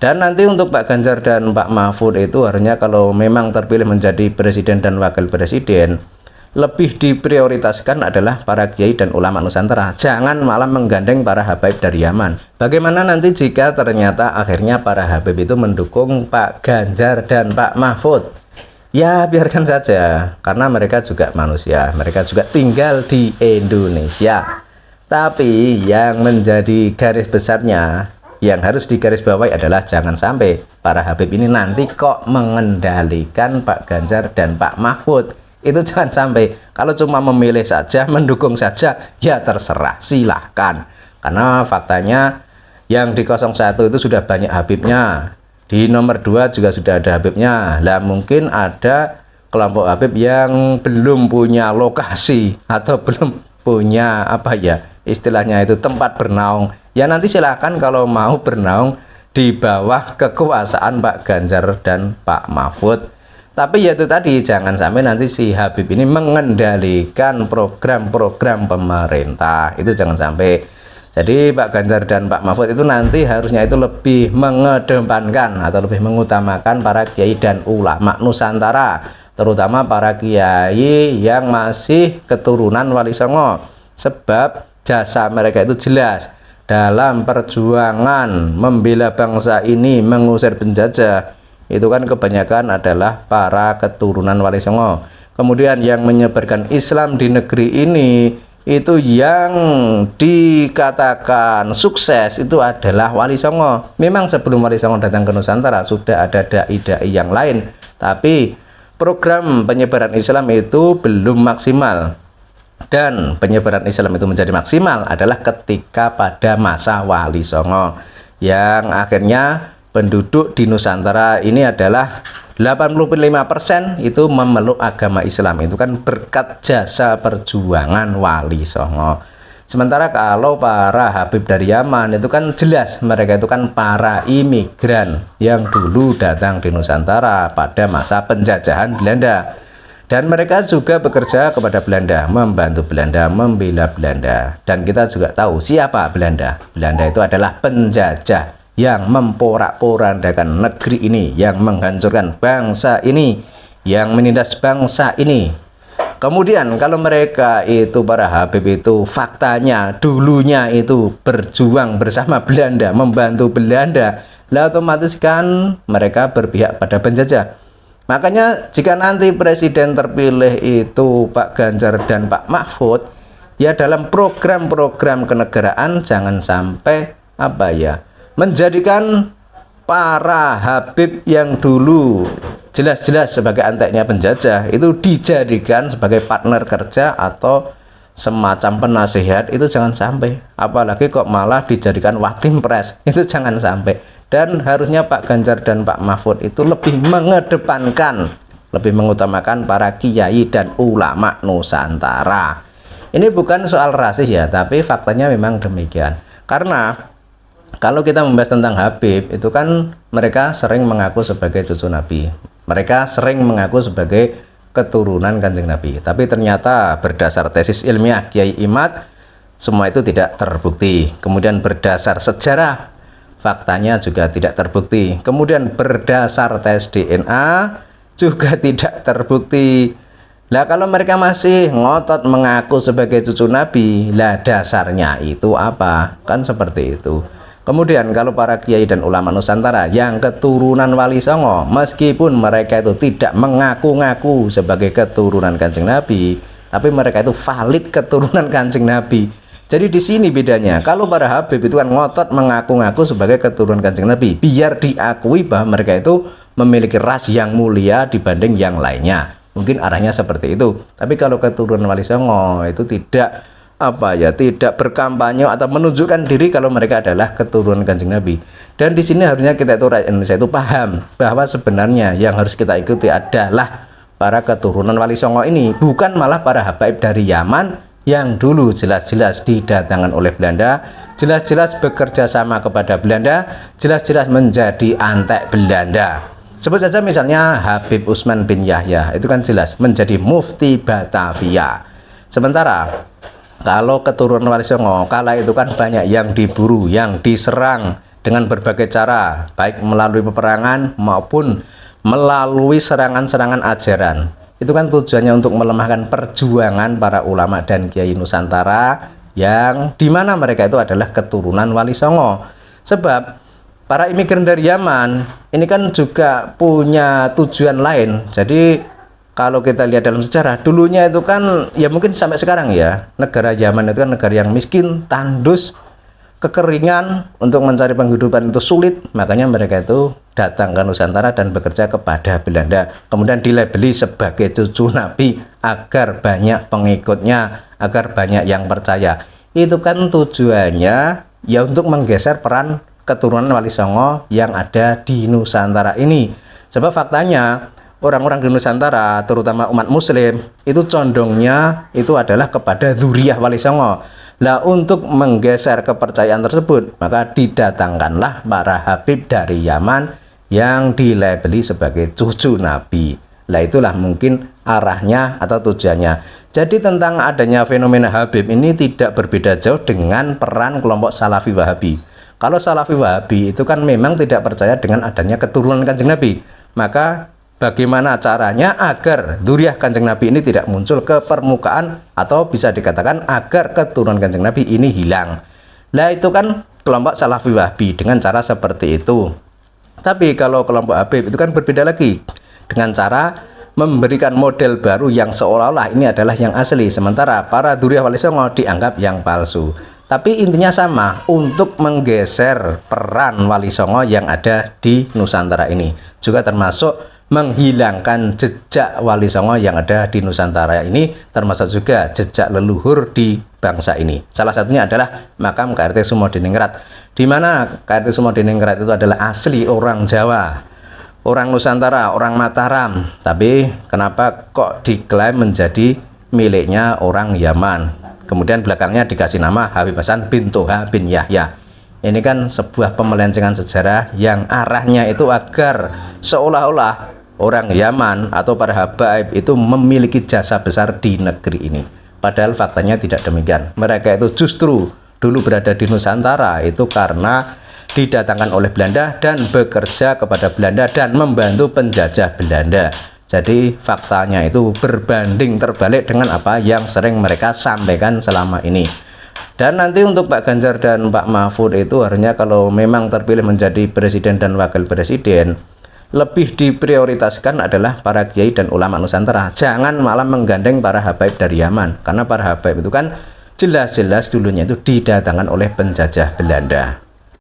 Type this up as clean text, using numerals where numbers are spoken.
Dan nanti untuk Pak Ganjar dan Pak Mahfud itu harusnya kalau memang terpilih menjadi presiden dan wakil presiden, lebih diprioritaskan adalah para kiai dan ulama Nusantara. Jangan malah menggandeng para habaib dari Yaman. Bagaimana nanti jika ternyata akhirnya para habib itu mendukung Pak Ganjar dan Pak Mahfud? Ya biarkan saja, karena mereka juga manusia, mereka juga tinggal di Indonesia. Tapi yang menjadi garis besarnya, yang harus digarisbawahi adalah jangan sampai para habib ini nanti kok mengendalikan Pak Ganjar dan Pak Mahfud. Itu jangan sampai. Kalau cuma memilih saja, mendukung saja, ya terserah, silahkan. Karena faktanya yang di 01 itu sudah banyak habibnya, di nomor 2 juga sudah ada habibnya. Lah mungkin ada kelompok habib yang belum punya lokasi atau belum punya apa ya istilahnya itu tempat bernaung. Ya nanti silahkan kalau mau bernaung di bawah kekuasaan Pak Ganjar dan Pak Mahfud. Tapi ya itu tadi, jangan sampai nanti si Habib ini mengendalikan program-program pemerintah. Itu jangan sampai. Jadi Pak Ganjar dan Pak Mahfud itu nanti harusnya itu lebih mengedepankan atau lebih mengutamakan para kiai dan ulama Nusantara, terutama para kiai yang masih keturunan Wali Songo. Sebab jasa mereka itu jelas dalam perjuangan membela bangsa ini, mengusir penjajah. Itu kan kebanyakan adalah para keturunan Wali Songo. Kemudian yang menyebarkan Islam di negeri ini, itu yang dikatakan sukses itu adalah Wali Songo. Memang sebelum Wali Songo datang ke Nusantara sudah ada dai-dai yang lain, tapi program penyebaran Islam itu belum maksimal. Dan penyebaran Islam itu menjadi maksimal adalah ketika pada masa Wali Songo, yang akhirnya penduduk di Nusantara ini adalah 85% itu memeluk agama Islam. Itu kan berkat jasa perjuangan Wali Songo. Sementara kalau para habib dari Yaman itu kan jelas mereka itu kan para imigran yang dulu datang di Nusantara pada masa penjajahan Belanda. Dan mereka juga bekerja kepada Belanda, membantu Belanda, membela Belanda. Dan kita juga tahu siapa Belanda. Belanda itu adalah penjajah yang memporak-porandakan negeri ini, yang menghancurkan bangsa ini, yang menindas bangsa ini. Kemudian kalau mereka itu para habib itu faktanya dulunya itu berjuang bersama Belanda, membantu Belanda, lah otomatis kan mereka berpihak pada penjajah. Makanya jika nanti presiden terpilih itu Pak Ganjar dan Pak Mahfud, ya dalam program-program kenegaraan jangan sampai apa ya menjadikan para habib yang dulu jelas-jelas sebagai anteknya penjajah itu dijadikan sebagai partner kerja atau semacam penasihat. Itu jangan sampai. Apalagi kok malah dijadikan watim pres, itu jangan sampai. Dan harusnya Pak Ganjar dan Pak Mahfud itu lebih mengedepankan, lebih mengutamakan para kiai dan ulama Nusantara. Ini bukan soal rasis ya, tapi faktanya memang demikian. Karena kalau kita membahas tentang Habib, itu kan mereka sering mengaku sebagai cucu Nabi. Mereka sering mengaku sebagai keturunan Kanjeng Nabi. Tapi ternyata berdasar tesis ilmiah Kiai Imad, semua itu tidak terbukti. Kemudian berdasar sejarah, faktanya juga tidak terbukti. Kemudian berdasar tes DNA juga tidak terbukti. Lah kalau mereka masih ngotot mengaku sebagai cucu Nabi, lah dasarnya itu apa? Kan seperti itu. Kemudian kalau para kiai dan ulama Nusantara yang keturunan Wali Songo, meskipun mereka itu tidak mengaku-ngaku sebagai keturunan Kanjeng Nabi, tapi mereka itu valid keturunan Kanjeng Nabi. Jadi di sini bedanya. Kalau para habib itu kan ngotot mengaku-ngaku sebagai keturunan Kanjeng Nabi, biar diakui bahwa mereka itu memiliki ras yang mulia dibanding yang lainnya. Mungkin arahnya seperti itu. Tapi kalau keturunan Wali Songo itu tidak tidak berkampanye atau menunjukkan diri kalau mereka adalah keturunan Kanjeng Nabi. Dan di sini harusnya kita itu rakyat Indonesia itu paham bahwa sebenarnya yang harus kita ikuti adalah para keturunan Wali Songo ini, bukan malah para habaib dari Yaman yang dulu jelas-jelas didatangkan oleh Belanda, jelas-jelas bekerja sama kepada Belanda, jelas-jelas menjadi antek Belanda. Sebut saja misalnya Habib Usman bin Yahya, itu kan jelas menjadi mufti Batavia. Sementara kalau keturunan Wali Songo kala itu kan banyak yang diburu, yang diserang, dengan berbagai cara, baik melalui peperangan maupun melalui serangan-serangan ajaran. Itu kan tujuannya untuk melemahkan perjuangan para ulama dan kiai Nusantara yang dimana mereka itu adalah keturunan Wali Songo. Sebab para imigran dari Yaman ini kan juga punya tujuan lain. Jadi kalau kita lihat dalam sejarah, dulunya itu kan ya mungkin sampai sekarang ya, negara Yaman itu kan negara yang miskin, tandus, kekeringan, untuk mencari penghidupan itu sulit. Makanya mereka itu datang ke Nusantara dan bekerja kepada Belanda, kemudian dilabeli sebagai cucu Nabi agar banyak pengikutnya, agar banyak yang percaya. Itu kan tujuannya ya untuk menggeser peran keturunan Wali Songo yang ada di Nusantara ini. Sebab faktanya orang-orang di Nusantara, terutama umat muslim, itu condongnya itu adalah kepada dzurriyyah Wali Songo. Nah, untuk menggeser kepercayaan tersebut, maka didatangkanlah para habib dari Yaman yang dilabeli sebagai cucu Nabi. Nah, itulah mungkin arahnya atau tujuannya. Jadi tentang adanya fenomena habib ini tidak berbeda jauh dengan peran kelompok Salafi Wahabi. Kalau Salafi Wahabi itu kan memang tidak percaya dengan adanya keturunan Kanjeng Nabi. Maka bagaimana caranya agar dzurriyyah Kanjeng Nabi ini tidak muncul ke permukaan, atau bisa dikatakan agar keturunan Kanjeng Nabi ini hilang. Nah, itu kan kelompok Salafi Wahabi dengan cara seperti itu. Tapi kalau kelompok Habib itu kan berbeda lagi, dengan cara memberikan model baru yang seolah-olah ini adalah yang asli, sementara para dzurriyyah Wali Songo dianggap yang palsu. Tapi intinya sama, untuk menggeser peran Wali Songo yang ada di Nusantara ini, juga termasuk menghilangkan jejak Wali Songo yang ada di Nusantara ini, termasuk juga jejak leluhur di bangsa ini. Salah satunya adalah makam KRT Sumodiningrat, di mana KRT Sumodiningrat itu adalah asli orang Jawa, orang Nusantara, orang Mataram, tapi kenapa kok diklaim menjadi miliknya orang Yaman? Kemudian belakangnya dikasih nama Habib Hasan bin Toha bin Yahya. Ini kan sebuah pemelencengan sejarah yang arahnya itu agar seolah-olah orang Yaman atau para habaib itu memiliki jasa besar di negeri ini. Padahal faktanya tidak demikian. Mereka itu justru dulu berada di Nusantara itu karena didatangkan oleh Belanda dan bekerja kepada Belanda dan membantu penjajah Belanda. Jadi faktanya itu berbanding terbalik dengan apa yang sering mereka sampaikan selama ini. Dan nanti untuk Pak Ganjar dan Pak Mahfud itu harusnya kalau memang terpilih menjadi presiden dan wakil presiden, lebih diprioritaskan adalah para kiai dan ulama Nusantara. Jangan malah menggandeng para habaib dari Yaman, karena para habaib itu kan jelas-jelas dulunya itu didatangkan oleh penjajah Belanda.